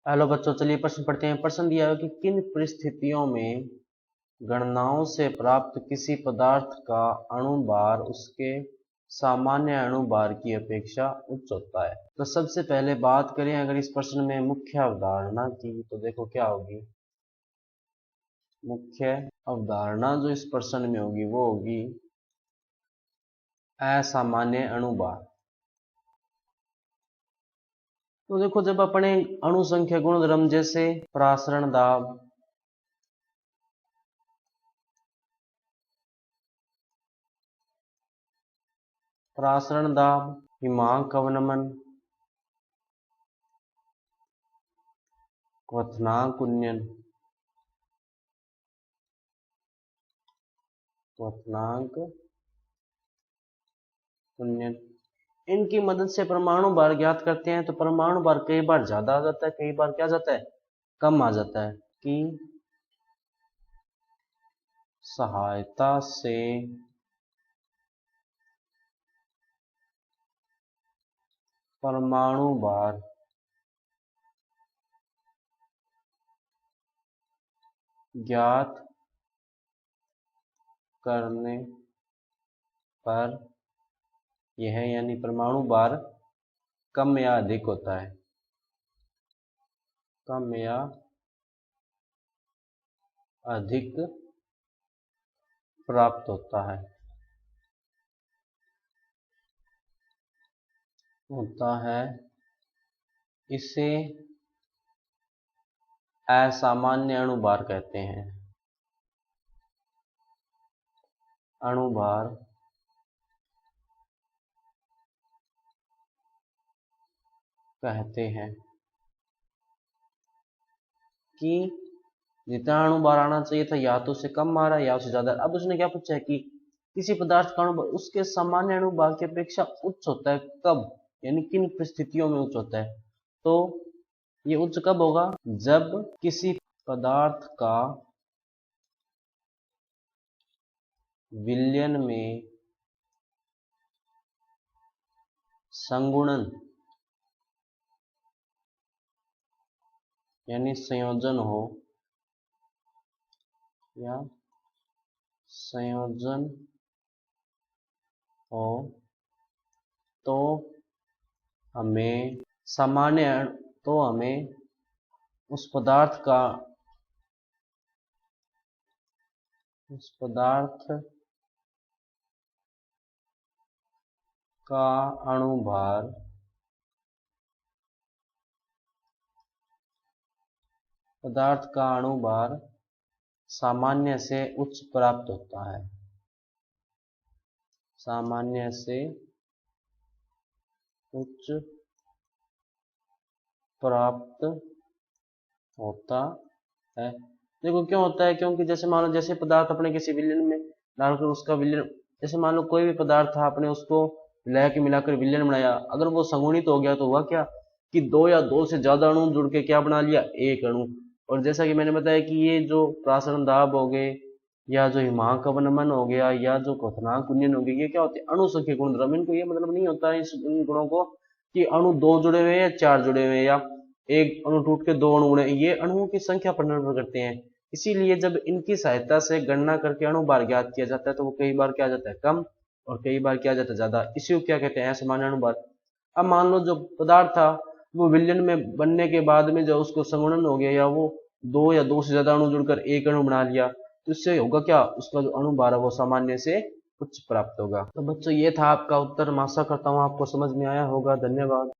Hello बच्चों, चलिए प्रश्न पढ़ते हैं। प्रश्न दिया है कि किन परिस्थितियों में गणनाओं से प्राप्त किसी पदार्थ का अणुभार उसके सामान्य अणुभार की अपेक्षा उच्च होता है। तो सबसे पहले बात करें अगर इस प्रश्न में मुख्य अवधारणा की, तो देखो क्या होगी। मुख्य अवधारणा जो इस प्रश्न में होगी वो होगी असामान्य अणुभार। तो देखो, जब अपने अणु संख्या गुणधर्म जैसे प्रासरण दाब, हिमांक अवनमन, क्वथनांक उन्नयन, इनकी मदद से परमाणु भार ज्ञात करते हैं। तो परमाणु भार कई बार ज्यादा आ जाता है, कई बार क्या जाता है, कम आ जाता है। की सहायता से परमाणु भार ज्ञात करने पर यह यानी परमाणु भार कम या अधिक होता है, कम या अधिक प्राप्त होता है। इसे असामान्य अणुभार कहते हैं। अणुभार कहते हैं कि जितना अणुभार आना चाहिए था या तो उससे कम आ रहा है या उससे ज्यादा। अब उसने क्या पूछा है कि किसी पदार्थ का अणुभार उसके सामान्य अणुभार की अपेक्षा उच्च होता है, कब, यानी किन परिस्थितियों में उच्च होता है। तो ये उच्च कब होगा, जब किसी पदार्थ का विलयन में संगुणन यानी संयोजन हो, या संयोजन हो, तो हमें उस पदार्थ का अणुभार सामान्य से उच्च प्राप्त होता है, सामान्य से उच्च प्राप्त होता है। देखो क्यों होता है, क्योंकि जैसे मान लो जैसे पदार्थ अपने किसी विलयन में डालकर उसका विलयन, जैसे मान लो कोई भी पदार्थ था, आपने उसको मिला के मिलाकर विलयन बनाया, अगर वो संगुणित हो गया तो हुआ क्या कि दो या दो से ज्यादा अणु जुड़ के क्या बना लिया, एक अणु। और जैसा कि मैंने बताया कि ये जो प्रासरण दाब हो गए, या जो हिमांक अवनमन हो गया, या जो क्वथनांक उन्नयन हो गया, ये क्या होते हैं, अणु संख्या गुणधर्म। इनको ये मतलब नहीं होता है इन गुणों को कि अणु दो जुड़े हुए हैं या चार जुड़े हुए हैं, या एक अणु टूट के दो अणु बने। ये अणुओं की संख्या पर निर्भर करते हैं। इसीलिए जब इनकी सहायता से गणना करके अणुभार ज्ञात किया जाता है तो वो कई बार क्या जाता है, कम, और कई बार क्या जाता है, ज्यादा। इसी को क्या कहते हैं, असामान्य अणुभार। अब मान लो जो पदार्थ था वो विलयन में बनने के बाद में जो उसको संगुणन हो गया, या वो दो या दो से ज्यादा अणु जुड़कर एक अणु बना लिया, तो इससे होगा क्या, उसका जो अणुभार है वो सामान्य से उच्च प्राप्त होगा। तो बच्चों ये था आपका उत्तर। मैं आशा करता हूँ आपको समझ में आया होगा। धन्यवाद।